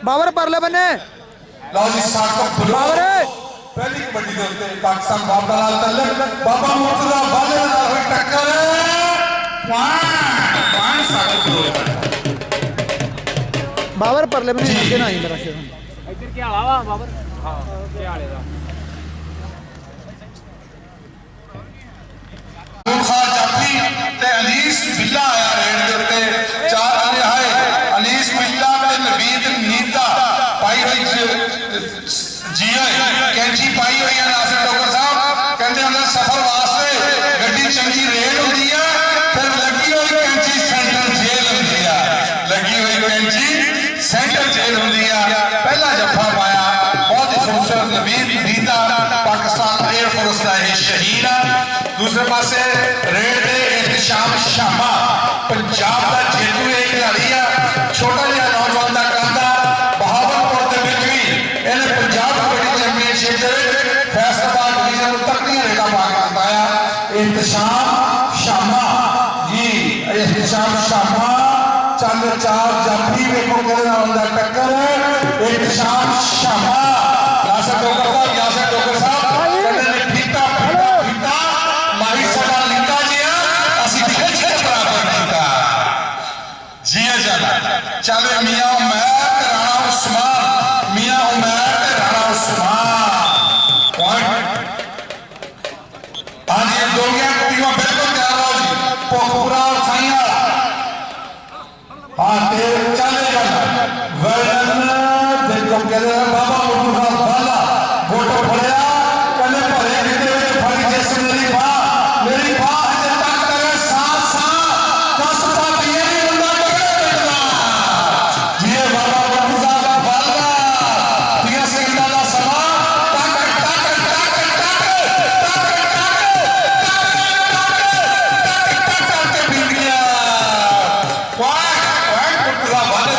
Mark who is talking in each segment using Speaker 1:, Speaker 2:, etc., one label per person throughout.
Speaker 1: बाबर परले बने
Speaker 2: ਲਓ ਜੀ ਸਾਕਬ
Speaker 1: बाबर
Speaker 2: ਪਹਿਲੀ ਕਬੱਡੀ ਦੇ ਉੱਤੇ ਪਾਕਿਸਤਾਨ ਬਾਬਾ ਨਾਲ ਤਲਕ ਬਾਬਾ ਮੁਰਤਜ਼ਾ ਵਾਲੇ ਨਾਲ ਹੋਈ ਟੱਕਰ ਪੁਆਇੰਟ ਸਾਕਬ
Speaker 1: बाबर परले बने आगे ना ही मेरा शेर
Speaker 3: इधर क्या हावा बाबर हां क्या हालेगा
Speaker 2: खान जाफी ते अनीस बिल्ला आया रेड दे उत्ते चार आने आए अनीस बिल्ला ते नवीद नीता पाई हुई जी कैंची पाई हुई है नासिर डॉक्टर साहब कहते अंदर सफर वास्ते गड्डी चंगी रेड होती है फिर लगी हुई कैंची सेंटर जेल होती है लगी हुई कैंची सेंटर जेल होती है पहला जफा पाया बहुत ही खूबसूरत नवीद नीता पाकिस्तान एयरफोर्स का यह शहीद है दूसरे पासे रेड दे एहतशाम शामा पंजाब का जेतू एक खिलाड़ी है छोटा जिहा नौजवान का कहता बहावलपुर के भी इन्हें पंजाब कबड्डी चैंपीयनशिप के फैसलाबाद डिवीजन में तकड़ियां रेडा पा के बताया एहतशाम शामा जी एहतशाम शामा चल चार जाफी वेखो कहने वाला टक्कर एहतशाम शामा यासर डोगर साहब कहते ने फीता फीता फीता माही सदा लिखा जी असि खिच के बराबर लिखा जी जाना चले मियां उमर ते राणा उस्मान मियां उमर ते राणा उस्मान पॉइंट हां जी दो गया टीम बिल्कुल तैयार हो जी पोखपुरा और साईं वाला हां ते चले जाना वर्णन देखो कहते बाबा मुर्तजा वाला फोटो फड़या कहने भरे किते विच फड़ी जिस मेरी बाह अजे तक करे साथ साथ दस पाटिए नहीं बंदा टकरा जी बाबा मुर्तजा का वाला 30 सेकंड का समा टक टक टक टक करके बीत गया पॉइंट मुर्तजा वाले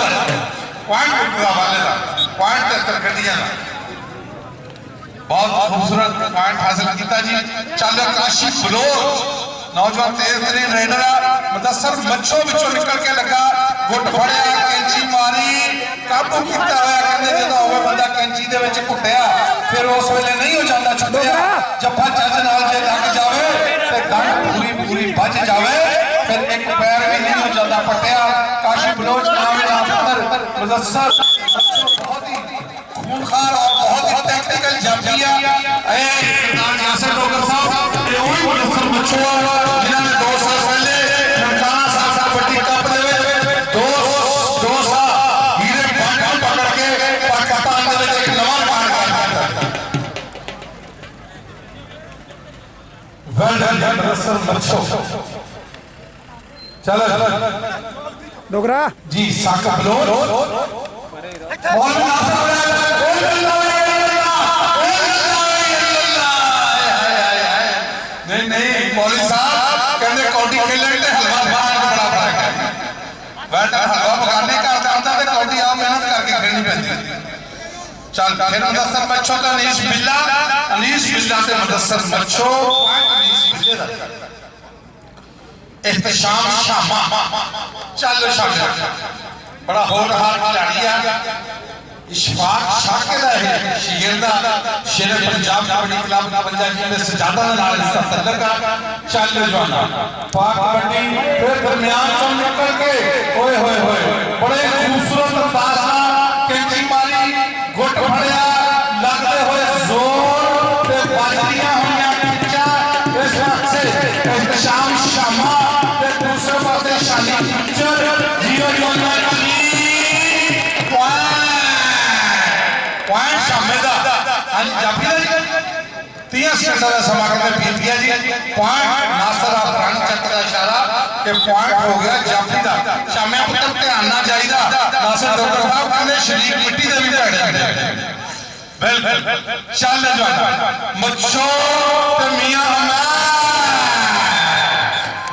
Speaker 2: दा पॉइंट 73 गड्डियां बहुत खूबसूरत पॉइंट हासिल किया जी चल काशी बलोच नौजवान तेज तरीन रेडर मुदस्सर मच्छों विचों निकल के लगा गुट फड़िया कैंची मारी काबू किया होया कहंदे जदों होवे बंदा कैंची दे विच घुटिया फिर उस वेले नहीं हो जांदा छुटिया जफ्फा जज नाल जे लग जावे ते गंढ पूरी पूरी बज जावे फिर एक पैर भी नहीं हो जांदा पटिया काशी बलोच नाम दा पुत्र मुदस्सर बहुत ही खूनखार और बहुत ही टेक्निकल जाफिया सरदार यासर डॉक्टर साहब ये वही मुदस्सर मच्छुआ जिन्होंने 2 साल पहले ननकाना साहब कबड्डी कप दे विच 2 साल हीरे बांटन पकड़ के पाकिस्तान दे विच एक नवा रिकॉर्ड कायम किया वेल डन मुदस्सर मच्छो चलो
Speaker 1: डोगरा
Speaker 2: जी साकब लोड मौलवी नासिर नहीं मौलवी साहब कहते कौडी खेलने ते हलवा पकाने बड़ा फर्क है वैसे हलवा पकाने घर जाता ते कौडी आप मेहनत करके खेलनी पैंदी चल फिर मुदस्सर मच्छो ते अनीस बिल्ला ते मुदस्सर मच्छो अनीस बिल्ले दा एहतशाम शामा चल शामा बड़ा होनहार खिलाड़ी है इशफाक शाकिर है शेर दा शेर पंजाब कबड्डी क्लब 55 में सजादा दे नाल इसका तल्लक है चल जवाना पाक कबड्डी फिर दरमियान से निकल के ओए होए होए बड़े खूबसूरत अंदाज नाल कैंची मारी गुट फड़या लगदे होए जोर ते बजदियां होईयां टिच्चा इस वक्त से एहतशाम शामा ते दूसरे पासे शाली टिच्चर जियो जोना पॉइंट शामे दा हां जाफी दा 30 सेकंड का समा कहते बीत गया जी पॉइंट नासर अफरान चक का इशारा कि पॉइंट हो गया जाफी दा शामे पुत्र ध्यान ना जाईदा नासर डॉक्टर साहब कहंदे शरीक मिट्टी दे भी भैड़े हुंदे बिल्कुल चल जाना मच्छो ते मियां अमर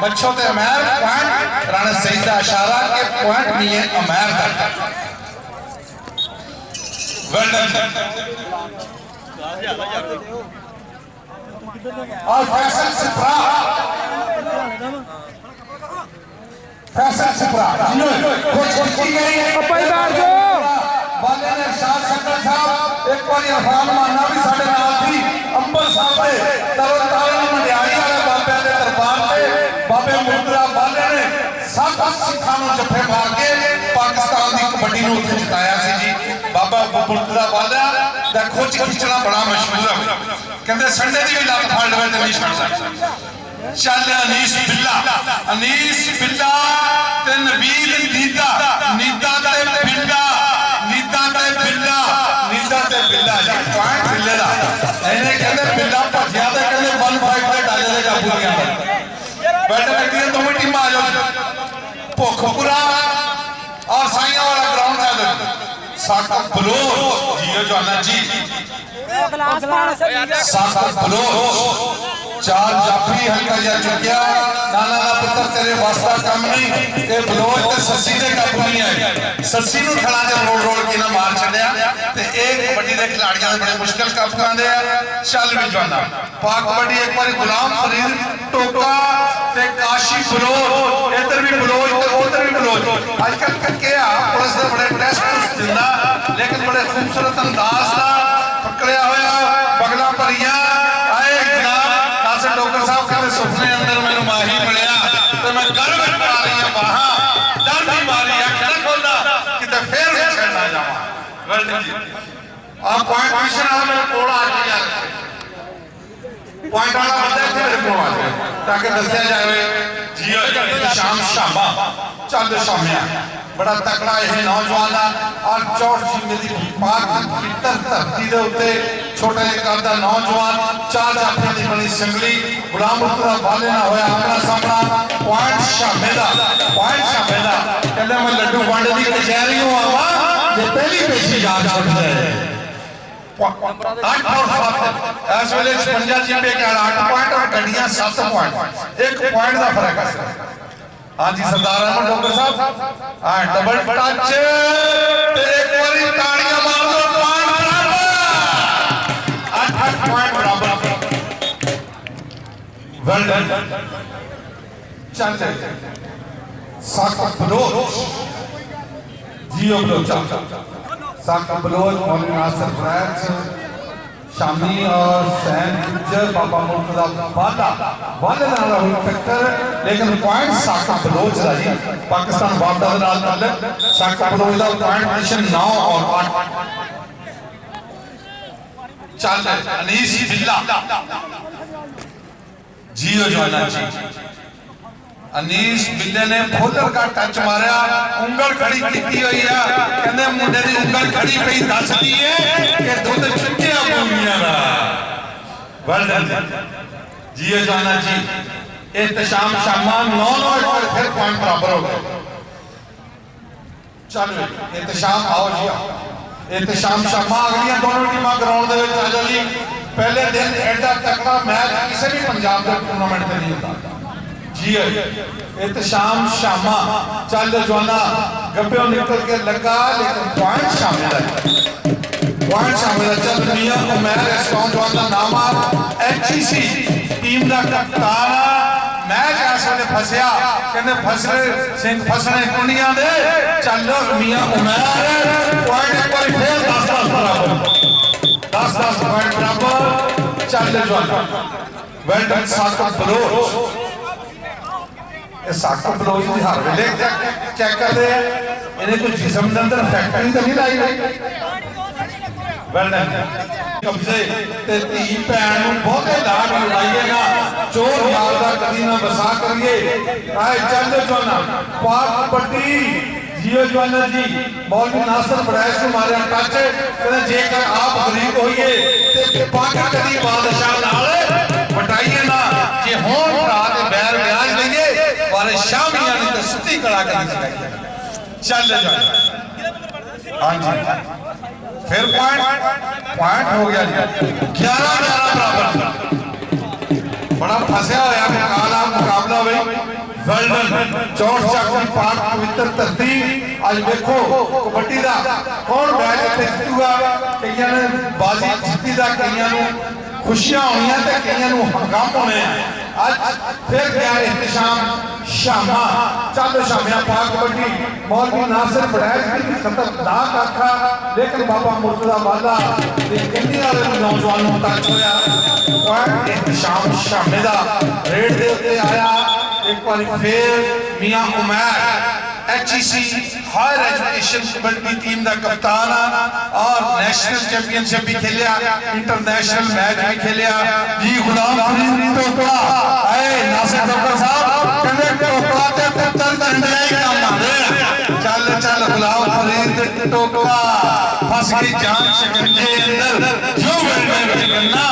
Speaker 2: मच्छो ते अमर पॉइंट राणा सईद का इशारा कि पॉइंट मियां अमर दा और फैसल सिपरा जिन्होंने कुछ की गई
Speaker 1: अपनी बार जो
Speaker 2: वाले एक बार अफान माना भी साढ़े नाल थी अंबरसर के तरन मंडियारी वाले बाबे के दरबार से बाबे मुर्तजा वाले ने 7 सिखां नूं जफे मार के पाकिस्तान की कबड्डी नूं उत्थे जिताया सी जी। बाबा मुर्तजा वाला दा खुच खिचना बड़ा मशहूर है, कहते संडे की भी लत फड़ लवे तो नहीं छड़ सकता। चल अनीस बिल्ला ते नवीद नीदा नीदा ते बिल्ला नीदा ते बिल्ला नीदा ते बिल्ला जी पॉइंट बिल्ले दा इन्हें कहते बिल्ला भजिया ते कहते 1-5 दे डाले दे काबू किया बैठ बैठी दोवें टीम आ जाओ भुखपुरा और साइयां वाला ग्राउंड है साका बलोच जियो जाना जी साका बलोच 4 जाफी हल्का जा चुकिया नाना दा पुत्र तेरे वास्ता कम नहीं ते बलोच ते सस्सी दे काबू नहीं है सस्सी नूं खड़ा ते रोल के ना मार छड़िया ते एक कबड्डी दे खिलाड़ियां बड़े मुश्किल काबू करांदे आ। चल भी जाना पाक कबड्डी एक बार गुलाम फरीद टोका ते काशी बलोच इधर भी बलोच ते उधर भी बलोच आजकल क्या पुलिस दे बड़े टेस्ट दिंदा लेकिन बड़े खूबसूरत अंदाज दा पकड़िया होया बगला भरिया आए जनाब कासे डॉक्टर साहब कहते सुपने अंदर मैनू माही मिलिया तो मैं गर्व पा रही हां बाहां डर दी मारी अख ना खोलदा किते फिर छड़ना जावां गलती जी आ पॉइंट मिशन वाला मेरे कोल आ गया पॉइंट वाला बंदा इत्थे मेरे कोल आ गया ताकि दस्सिया जाए जी शाम शामा चल शामिया बड़ा तकड़ा यह नौजवान और चौड़ जी मेरी पाक पवित्र धरती के उत्ते छोटे कद का नौजवान 4 जाफियां की बनी संगली गुलाम मुर्तजा वाले ना होया अपना सामना पॉइंट शामे दा कहंदा मैं लड्डू वंड दी कचहरीओं आवा जे पहली पेशी याद छुट जाए 8 और 7 इस वेले 56 जिम्मे के 8 पॉइंट और गड्डियां 7 पॉइंट 1 पॉइंट का फर्क है। हाँ जी सरदार अहमद डॉक्टर साहब हाँ डबल टच ते एक बारी ताड़ियां मार दो पॉइंट बराबर 8 पॉइंट बराबर वेल डन चल साका बलोच जियो बलोच साका बलोच मौलवी नासिर फरैज शामी और सैन गुज्जर बाबा मुर्तजा वाले नाल हुई टक्कर लेकिन पॉइंट साका बलोच दा जी पाकिस्तान वापदा दे नाल ताल्लुक साका बलोच दा पॉइंट मिशन 9 और 8 चल अनीस बिल्ला जियो जाना जी अनीस बिल्ले ने फोलर का टच मारा उंगल खड़ी की हुई है कहते मुंडे की उंगल खड़ी पई दसदी है कि दुध चुक्किया भूमियां दा वेल डन जियो जाना जी एहतशाम शामा 9 पर फिर पॉइंट बराबर हो गए। चलो एहतशाम आओ जी एहतशाम शामा अगलियां दोनों टीमां ग्राउंड दे विच आ जाओ जी। पहले दिन एडा तकड़ा मैच किसी भी पंजाब के टूर्नामेंट में नहीं होता जी एहतशाम शामा चल जवाना गब्बे निकल के लगा लेकिन पॉइंट शामिल है चल मियां उमैर स्टॉन जवान का नाम आ एचईसी टीम का कप्तान मैच इस वेले फसिया कहते फसले सिंह फसने कुंडियां दे चल मियां उमैर पॉइंट एक बार फिर 10-10 बराबर 10-10 पॉइंट बराबर चल जवाना वेल डन साका बलोच साका बलोच की हर वेले चेक करते हैं इन्हें कोई जिस्म के अंदर फैक्टरी तो नहीं लाई गई कब्जे ते धी भैन नूं बहुते लाड लड़ाइएगा चोर यार दा कदी ना बसा करिए आए चल जवाना पाक कबड्डी जियो जवाना जी मौलवी नासिर फरैज को मारिया टच कहते जेकर आप गरीब होइए ते पाक कदी बादशाह नाल वटाइए ना जे होण भरा ते बैर ब्याज लईए वाले शामियां ने ते सुती कड़ा के दिखाई चल जा हां जी फिर पॉइंट हो गया जी 11-11 बराबर बड़ा फंसिया होया मुकाबला भाई वेल डन चौड़ चक्री पाक पवित्र धरती आज देखो कबड्डी दा कौन मैच इत्थे जितूगा कईयां ने बाजी जीती दा कईयां नूं खुशियां होणियां ते कईयां नूं गम होणे आज फिर गया एहतशाम शामा चल शामिया पाक कबड्डी मौलवी नासिर बड़ैच की खतरनाक आखा लेकिन बाबा मुर्तजा वाला किन्नी वाले नौजवानों टच होया शाम शामे दा रेड दे उत्ते आया एक बार फिर मियां Umair HEC higher education kabaddi team का कप्तान और नेशनल चैंपियनशिप भी खेलिया इंटरनेशनल मैच भी खेलिया जी गुलाम फरीद टोकरा आए नासिर टोकरा साहब कहंदे टोकरा ते पुत्र झंडे ही काम आंदे चल चल गुलाम फरीद टोकरा फस गई जान शिकंजे अंदर जो वेलवे करना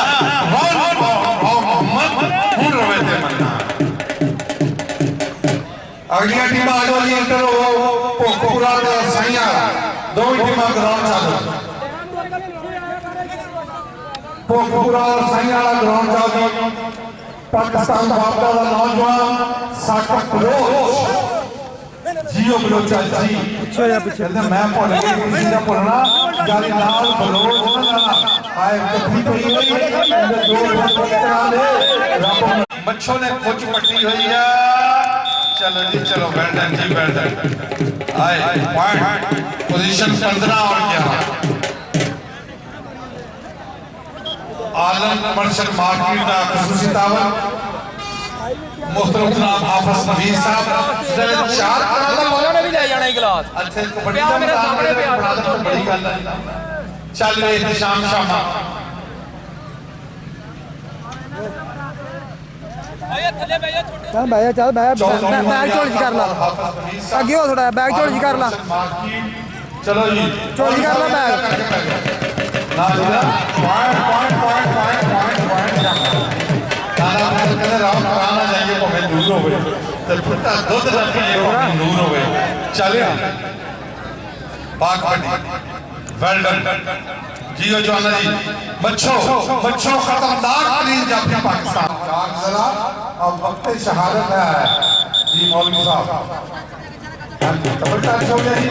Speaker 2: मोहम्मद हुन रवे ते मन्ना अगलियां टीमां आ जाओ जी इंटर हो भोगपुरा ते साइयां दोवें टीमां ग्राउंड चालू भोगपुरा और साइयां वाला ग्राउंड चालू पाकिस्तान बाबा का नौजवान साकत बलोच जियो बलोचा जी
Speaker 1: पीछे या पीछे
Speaker 2: कहते मैं भुल गई किसी का भुलना जाली लाल बलोच ना आए कभी तो ही नहीं दो बच्चा ले बच्चों ने कुछ पट्टी हुई है चलो जी चलो बैठन जी बैठन आए पॉइंट पोजीशन 15 और 11 आलम कमर्शियल मार्केट का खुसूसी तावन मोहतरम जनाब हाफिज नबीर साहब चार
Speaker 3: ਉਹਨਾਂ ਨੇ ਵੀ ਲੈ ਜਾਣਾ गिलास
Speaker 2: अच्छे कबड्डी का मैदान बना दो बड़ी गल है चल वे शाम शामा
Speaker 1: चल भैया चल भैया बैग झोली कर ला अगे हो थोड़ा बैग झोली कर ला
Speaker 2: चलो जी
Speaker 1: झोली कर ला बैग
Speaker 2: ना point point point point point point नाना कहते राम कराना चाहिए भावें दूर होवे ते फुट्टा दुध रख के भावें दूर होवे चले पाक कबड्डी वेल डन जियो जवाना जी बच्चों बच्चों खतरनाक तरीन जाफरी पाकिस्तान जरा अब वक्त शहादत है जी मौलवी साहब कबड्डी हो गई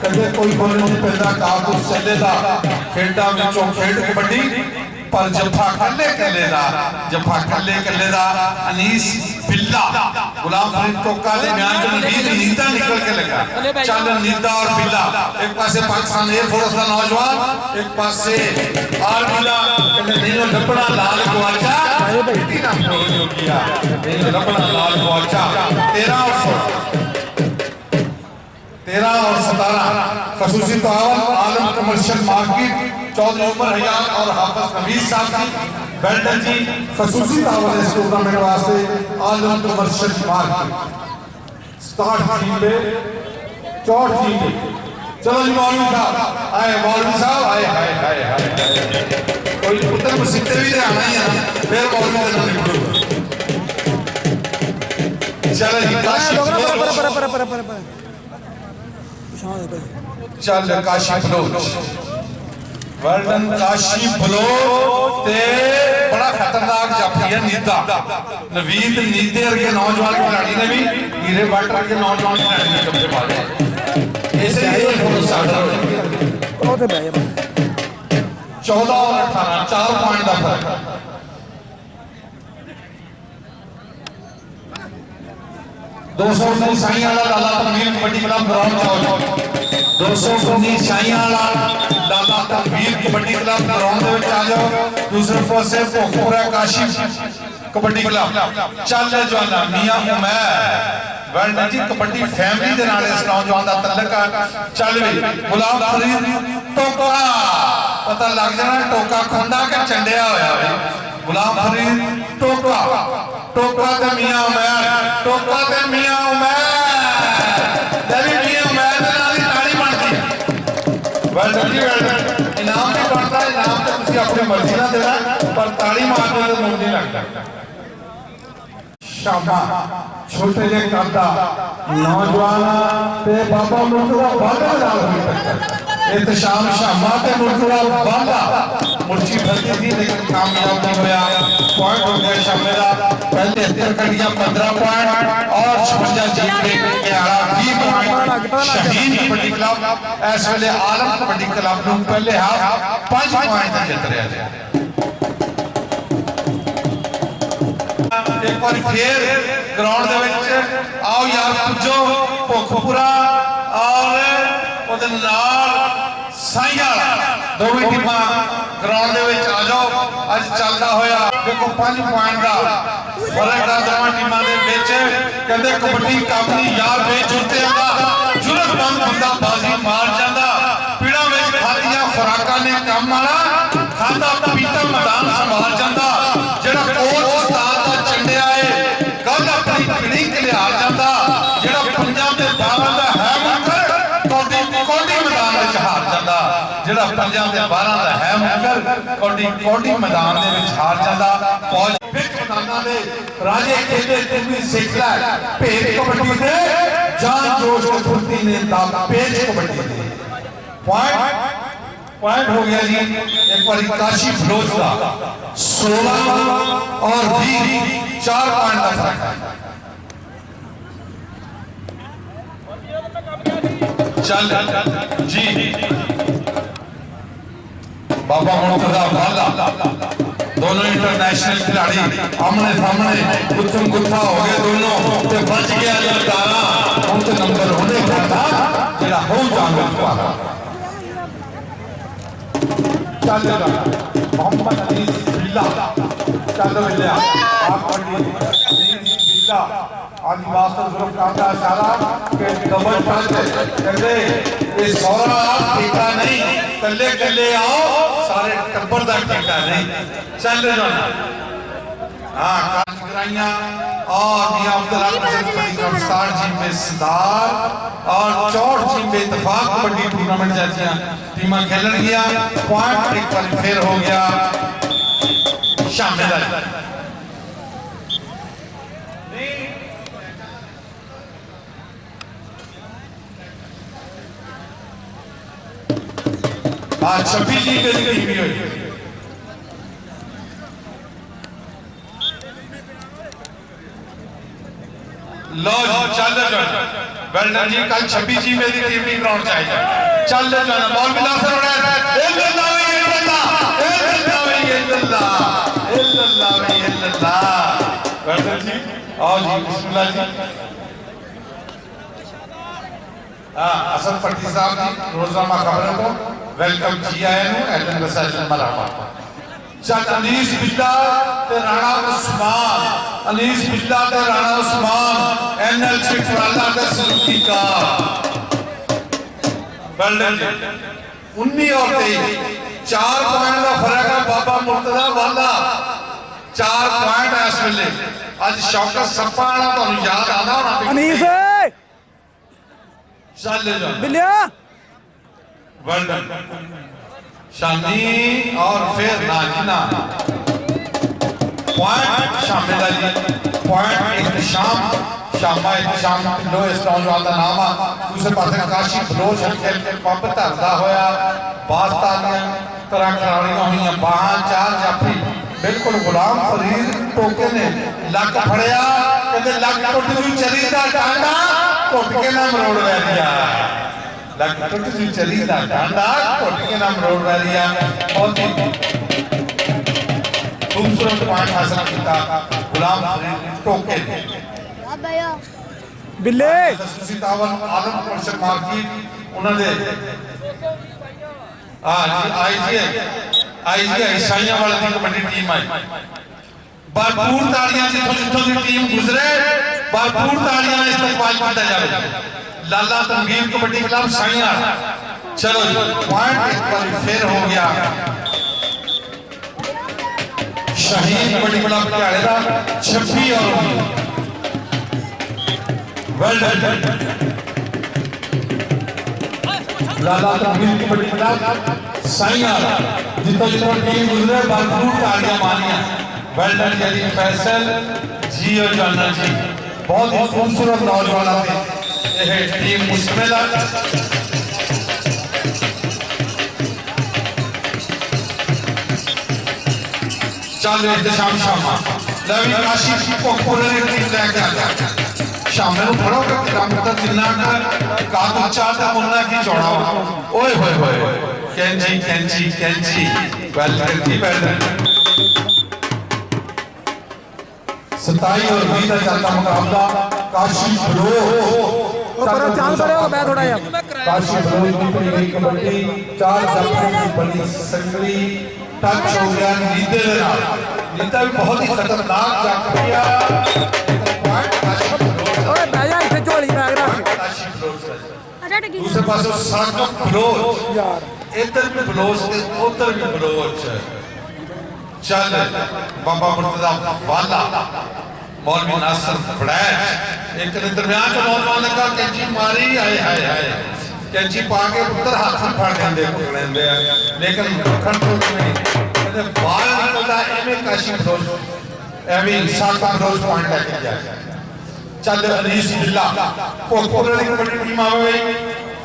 Speaker 2: कदे कोई बोल नहीं पैदा कारतूस चलेगा खेडा विचों खेड कबड्डी पर जफा कल्ले कल्ले दा अनीस बिल्ला गुलाम फरीद टोका दे बयान जो नींदा निकल के लगा चल नींदा और बिल्ला एक पासे पाकिस्तान एयरफोर्स का नौजवान एक पासे आर्मीला कहते नहीं लपड़ा लाल गवाचा बेटी नाम हो गया नहीं लपड़ा लाल गवाचा 13 और 17 खसूसी तावन आलम कमर्शियल मार्केट चौधरी उमर हयात और हाफिज नबीर साहब की बेल्टन जी खसूसी तावन इस टूर्नामेंट वास्ते आलम कमर्शियल मार्केट स्टार्ट टीम पे 64 टीम पे चलो जी मौलवी साहब आए हाय हाय कोई पुत्र मुसीबत भी आना ही है फिर मौलवी का नाम निकलूगा चलो जी चल काशी बलोच वर्ल्डन काशी बलोच ते बड़ा खतरनाक जाफरी है नीदा नवीद नीदे के नौजवान खिलाड़ी ने भी हीरे बाटर के नौजवान खिलाड़ी ने कब्जे मारे इसलिए फोटो साझा हो गया 14 और 18 4 पॉइंट का फर्क 219 साइयां वाला लाला तनवीर कबड्डी क्लब ग्राउंड जाओ 219 साइयां वाला लाला तनवीर कबड्डी क्लब ग्राउंड दे विच आ जाओ दूसरे पासे भोगपुरा काशी कबड्डी क्लब चल जवाना मियां उमैर वर्ल्ड जी कबड्डी फैमिली दे नाल इस नौजवान दा तल्लक है चल वे गुलाम फरीद टोका पता लग जाना टोका खुंदा के चंडिया होया वे गुलाम फरीद टोका टोका ते मियां उमैर टोका ते मियां उमैर दरी मियां उमैर दे नाल ताड़ी बनदी वेल जी वेल इनाम भी बनदा इनाम ते तुसी अपनी मर्जी नाल देना पर ताड़ी मारने ते मुंह नहीं लगदा शामा छोटे जे करदा नौजवान ते बाबा मुर्तजा वाला नाल हुई टक्कर एहतशाम शामा ते मुर्तजा वाला मुर्ची फलती थी लेकिन कामयाब नहीं होया पॉइंट हो गया शामे दा पहले 70 कड़ियां 15 पॉइंट और 56 जीत के 20 पॉइंट शहीद कबड्डी क्लब इस वेले आलम कबड्डी क्लब नु पहले हाफ 5 पॉइंट जीत रहा है एक बार फिर ग्राउंड दे विच आओ यार पुजो भुखपुरा और ਉਹਦੇ ਨਾਲ ਸਾਈਆਂ ਦੋਵੇਂ ਟੀਮਾਂ ग्राउंड दे विच आ जाओ अज चलदा होया देखो 5 पॉइंट दा फर्क आ दोवां टीमां दे विच कहंदे कबड्डी काबली यार बेजुर्तियां दा जुर्मबंद बंदा बाजी मार जांदा पीड़ा विच खादियां खुराकां ने काम वाला खादा पीता मैदान संभाल जांदा जेड़ा कोच उस्ताद दा चंडिया है गल अपनी पीड़ी लिया जांदा जेड़ा पंजाब दे 12 दा है मुकर कोडी मैदान विच हार जांदा जेड़ा पंजाब दे 12 दा है मुकर कोडी मैदान दे विच हार जांदा फौज विच मैदानां दे राजे खेले तुमी सिख लै भेद कबड्डी दे जान जोश ते फुर्ती ने दा पेज कबड्डी दे पॉइंट हो गया जी एक बार काशी फिरोज का 16 और 20 4 पॉइंट का फर्क है चल जी बाबा मुर्तजा वाला दोनों इंटरनेशनल खिलाड़ी आमने सामने गुत्थम गुत्था हो गए दोनों ते बच गया ललकारा उनके नंबर होने का था जेड़ा हो जान पारा चल मोहम्मद अजीज बिल्ला चल बिल्ला आप बिल्ला आज मास्टर जुल्फकार का इशारा के डबल पंच कहते ये सोरा टीका नहीं कल्ले कल्ले आओ सारे टब्बर दा टीका नहीं चल जाना हां काज कराइयां और नियाम गिरफ्तार जी में सरदार और 64 जी में इत्तेफाक कबड्डी टूर्नामेंट जैसी टीमां खेलन गया पॉइंट एक बार फिर हो गया शामिल है आज 26 जी के लिए टीम हुई लो चल जाना वेल्डन जी कल 26 जी में टीम नहीं ग्राउंड चाहिए चल जाना बॉल मिला सर वेल्डन जी आओ जी बिस्मिल्लाह जी हां असद पट्टी साहब जी रोजनामा खबरों को वेलकम जी आए नु एलन वसैलन मरहबा चल अनीस बिल्ला ते राणा उस्मान अनीस बिल्ला ते राणा उस्मान एनएल चिटवाला ते सुरुकी का वेल्डन 19 और 23 4 पॉइंट का फर्क है बाबा मुर्तजा वाला 4 पॉइंट है इस वेले आज शौकत सप्पा वाला ਤੁਹਾਨੂੰ याद आना होना
Speaker 1: अनीस
Speaker 2: चल जा
Speaker 1: बिल्लिया
Speaker 2: वेल्डन शानी और फिर नाजिना पॉइंट शामिल है जी पॉइंट इख्तिशाम शामा इख्तिशाम लो इस नौजवान का नाम है दूसरे पासे काशी बलोच खेल के पंप धरदा होया बास्तानियां तरह खिलाड़ियां हुई बाहां 4 जाफी बिल्कुल गुलाम फरीद टोके ने लक फड़िया कहते लक टुट जू चली दा टांडा टुट के ना मरोड़ लै लिया लक टुट जू चली दा टांडा टुट के ना मरोड़ लै लिया बहुत ही खूबसूरत पॉइंट हासिल किया गुलाम फरीद टोके ने
Speaker 1: बिल्ले
Speaker 2: सीतावन आलम प्रशक मार्केट उन्होंने हां जी आई जी ईसाइयां वाले की कबड्डी टीम आई भरपूर तालियां जिथों जिथों की टीम गुजरे भरपूर तालियां इस्तेमाल किया जाए लाला तनवीर कबड्डी क्लब साइयां चलो पॉइंट एक बार फिर हो गया शहीद कबड्डी क्लब पटियाले दा 26 और वेल्डन लाला तनवीर कबड्डी क्लब साइयां जितो जितो टीम गुजरे भरपूर तालियां मारियां वेल्डन जी फैसल जी और जानर जी बहुत ही खूबसूरत नौजवान थे यह टीम मुश्तमिल है चल इंतजाम शामा लवी काशी भुखपुरे की टीम लेके आ शामिल फड़ो कि किलोमीटर जिन्ना का उच्चा ते मुन्ना की चौड़ा ओए होए होए कैंची कैंची कैंची वेल्डन जी वेल्डन 27 और 20 का चलता मुकाबला काशी बलोच
Speaker 1: पर चांद परे हो मैं थोड़ा यार
Speaker 2: काशी बलोच की पड़ी गई कबड्डी 4 दफों की बड़ी संगली टच हो गया नीते दे नाल नीता भी बहुत ही खतरनाक जग किया
Speaker 1: ओए बह जा इथे झोली बैग रख
Speaker 2: काशी बलोच दूसरे पास साकम बलोच
Speaker 1: यार
Speaker 2: इधर भी बलोच ते उधर भी बलोच चल बाबा मुर्तजा वाला मौलवी नासर फड़ैच एक ने दरमियान च नौजवान ने कहा कैंची मारी हाय हाय हाय कैंची पा के पुत्र हाथ में फड़ लेंदे पकड़ लेंदे लेकिन खंड तो नहीं कहते बाल निकलदा एवें काशी बलोच एवें साका बलोच पॉइंट लेके जाए चल अनीस बिल्ला कोकोरे की कबड्डी टीम आवे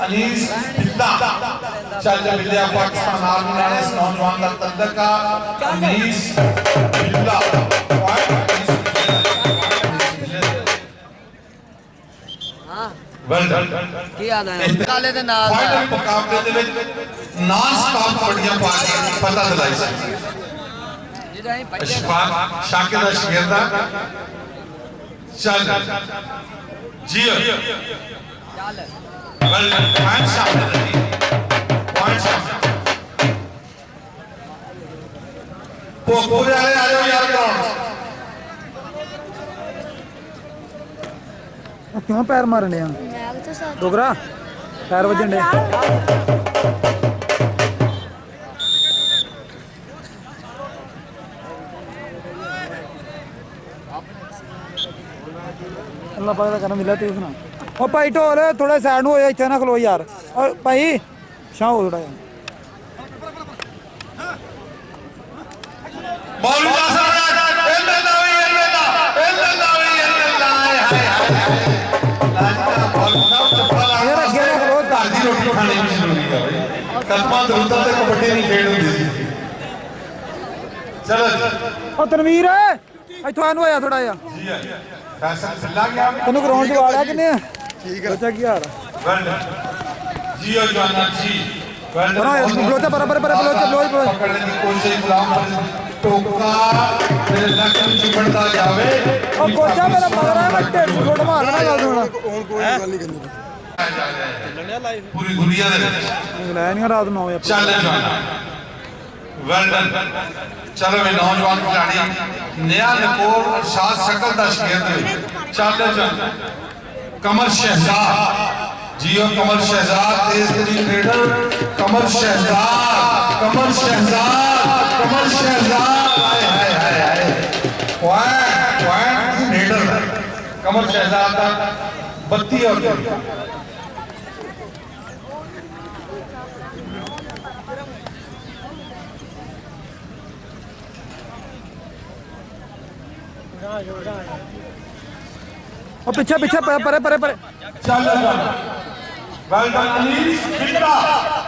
Speaker 2: अनीस बिल्ला चल बिल्ला पाकिस्तान आर्मी ने इस नौजवान का तंदक का अनीस बिल्ला वेल डन
Speaker 3: ਕੀ ਹਾਲ ਹੈ ਕਾਲੇ ਦੇ ਨਾਲ
Speaker 2: फाइनल मुकाबले दे विच नॉन स्टॉप कबड्डियां पा के पता दिलाई सी
Speaker 3: ਜਿਹੜਾ ਅਸੀਂ ਪਹਿਲੇ
Speaker 2: अशफाक शाकिर दा शेर दा चल जी
Speaker 3: ਚੱਲ
Speaker 2: वेल डन पॉइंट सामने रही पॉइंट सामने पोखरे वाले आ जाओ यार ग्राउंड
Speaker 1: क्यों पैर मारने आ डोगरा पैर वजन दे अल्लाह पाक दा करम मिला तू सुना ओ भाई ढोल थोड़ा साइड नु हो जा इथे ना खलो यार ओ भाई शाह हो थोड़ा यार
Speaker 2: मौलवी नासर
Speaker 1: यार अगे ना खलो
Speaker 2: घर की रोटी खाने भी जरूरी है भाई कदमा दरुदा ते कबड्डी नहीं खेड होंदी सी चलो
Speaker 1: ओ तनवीर इथों आनु आया थोड़ा यार
Speaker 2: जी है फैसल फिल्ला गया
Speaker 1: ਤੈਨੂੰ ਗਰਾਊਂਡ 'ਚ ਵਾੜਿਆ ਕਿੰਨੇ ਆ ਠੀਕ ਹੈ ਬੱਚਾ ਕੀ ਹਾਲ ਆ
Speaker 2: वेल जी और जाना जी वेल
Speaker 1: बना बलोचा बराबर बलोचा बलोच
Speaker 2: पकड़ने की कोशिश गुलाम टोका मेरे लक में चिपड़ता जावे
Speaker 1: ਉਹ ਕੋਚਾ ਮੇਰਾ ਮਗਰ ਆ ਮੈਂ ਢੇਡ ਨੂੰ ਛੋੜ ਮਾਰਨਾ ਗੱਲ ਸੁਣਾ
Speaker 2: पूरी दुनिया दे विच
Speaker 1: ਲੈ ਨਹੀਂ ਰਾਤ 9 ਵਜੇ
Speaker 2: चल जाना वेल डन चलो वे नौजवान खिलाड़ी नया नकोर अरशाद शकल दा शेर दे चल जाना कमर शहजाद जियो कमर शहजाद तेज तरीन रेडर कमर शहजाद हाय हाय हाय हाय पॉइंट रेडर कमर शहजाद का 32 और
Speaker 1: ਉਹ ਪਿੱਛੇ ਪਿੱਛੇ ਪਰੇ ਪਰੇ ਪਰੇ
Speaker 2: ਚੱਲ ਵੈਲ ਡਨ ਅਨੀਸ ਬਿੱਲਾ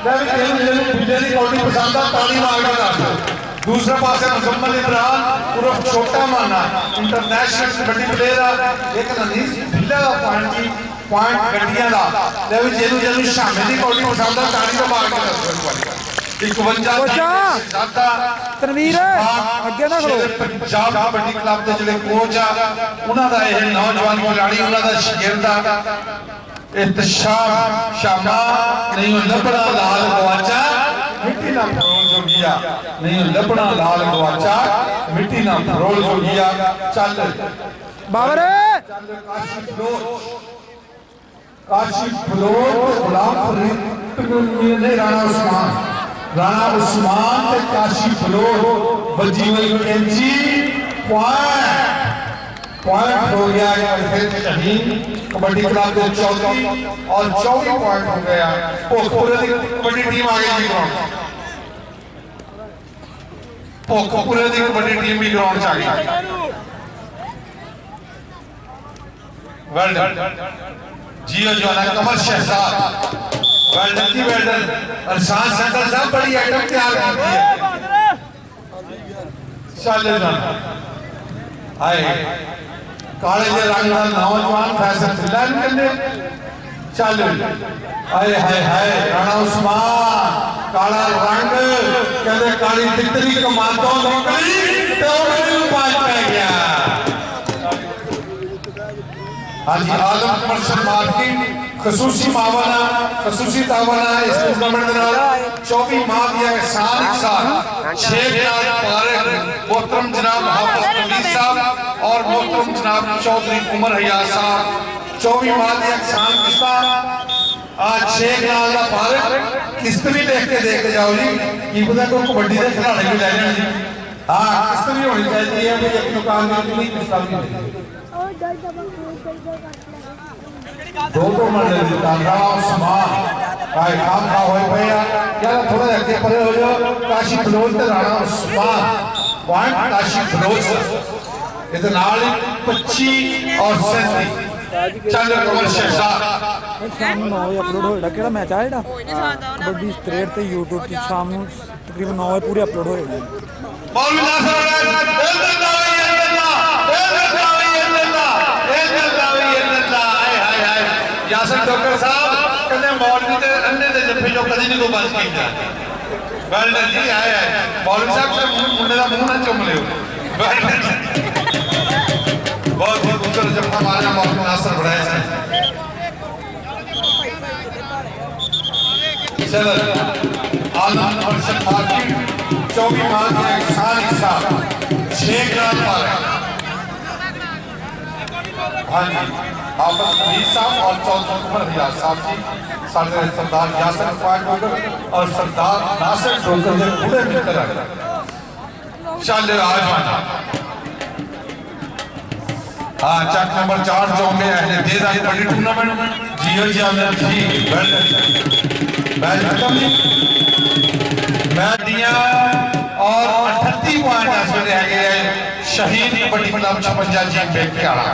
Speaker 2: ਲੈ ਵੀ ਤੈਨੂੰ ਬਿੱਲੇ ਦੀ ਕੌਡੀ ਪਸੰਦ ਆ ਤਾਲੀ ਮਾਰ ਕੇ ਦੱਸ दूसरे पासे मुजम्मल इमरान उर्फ छोटा माना इंटरनेशनल कबड्डी प्लेयर आ लेकिन अनीस बिल्ला का पॉइंट गड्डियां दा ले भी जेनु शामे दी कौडी पसंद आ ताली तो मार के दस 51 ज्यादा
Speaker 1: ਤਨਵੀਰ ਅੱਗੇ ਨਾ ਖਲੋ
Speaker 2: पंजाब कबड्डी क्लब ਦੇ ਜਿਹੜੇ ਕੋਚ ਆ ਉਹਨਾਂ ਦਾ ਇਹ ਨੌਜਵਾਨ ਖਿਡਾਰੀ ਉਹਨਾਂ ਦਾ ਸ਼ਾਗਿਰਦ ਆ ਇਤਸ਼ਾਮ ਸ਼ਾਮਾ ਨਹੀਂ ਲੱਭਣਾ ਲਾਲ ਗਵਾਚਾ ਮਿੱਟੀ ਨਾ ਫਰੋਲ ਜੋਗੀਆ ਨਹੀਂ ਲੱਭਣਾ ਲਾਲ ਗਵਾਚਾ ਮਿੱਟੀ ਨਾ ਫਰੋਲ ਜੋਗੀਆ ਚੱਲ
Speaker 1: ਬਾਬਰ
Speaker 2: ਚੱਲ ਕਾਸ਼ੀ ਫਲੋਟ ਗੁਲਾਮ ਫਰੀਦ ਨੇ राणा उस्मान ते काशी बलोच बजी हुई कैंची पॉइंट हो गया फिर शहीन कबड्डी क्लब के 34 और 24 पॉइंट हो गया भोगपुरे की कबड्डी टीम आ गई ग्राउंड भोगपुरे की कबड्डी टीम भी ग्राउंड च आ गई वेल डन जियो जोना कमर शहजाद वेल डन जी वेल डन अरशाद सकल साहब बड़ी आइटम तैयार की है चल जाना हाय काले जे रंग दा नौजवान फैसल फिल्ला ने चल हाय हाय हाय राणा उस्मान काला रंग कहते काली तितली कमांदो निकली ते ओनू बाज पै गया हाँ जी, आलम कमर्शियल मार्केट खसूसी मावना खसूसी तावना इस टूर्नामेंट के नाल 24 माह की एहसान के साथ शेख नाज पारक मोहतरम जनाब हाफिज कलीस साहब और मोहतरम जनाब चौधरी उमर हयात साहब 24 माह की एहसान के साथ आज शेख नाज का पारक किस्त भी देखते जाओ जी की पता कोई कबड्डी के खिलाड़ी भी ले लें जी। हाँ किस्त भी होनी चाहिए है भाई एक दुकान की किस्त भी दो मंडल की राम समान काय खाम खा होए पे क्या थोड़ा अगे परे हो जाओ काशी फिरोज ते राणा उस्मान पॉइंट काशी फिरोज ये तो नाल 25 और 37 चल कमल शहजाद
Speaker 1: शाम ਨੂੰ 9 ਵਜੇ ਅਪਲੋਡ ਹੋਏਗਾ ਕਿਹੜਾ ਮੈਚ ਆ ਜਿਹੜਾ ਕਬੱਡੀ ਸਟ੍ਰੇਟ ਤੇ YouTube ਤੇ ਸ਼ਾਮ ਨੂੰ ਤਕਰੀਬਨ 9 ਵਜੇ ਪੂਰੇ ਅਪਲੋਡ ਹੋਏਗਾ
Speaker 2: मौलवी नासर यासर डॉक्टर साहब कहते मौलवी के अन्ने दे जफे जो कदी नहीं को बच कीता वेल जी आए मौलवी साहब के मुंडे दा मुंह ना चुम लियो बहुत ही खूबसूरत जफा मारना मौलवी नासर बढ़ाया है चलो आलम और शफाकी 24 माह के एहसान के साथ शेख नाज पारक हाँ जी हाफिज कलीस साहब और चौधरी उमर हयात साहब जी साढ़े सरदार यासर फाइट डोगर और सरदार नासिर डोगर के पूरे मित्र हैं शाले राजवाना हाँ चक नंबर 4 जो में अहले देदा बड़ी टूर्नामेंट जियो जामिया जी मैच खत्म जी मैच दिया और 38 पॉइंट इस वे रह गए शहीद कबड्डी क्लब 56 जी बेटियाला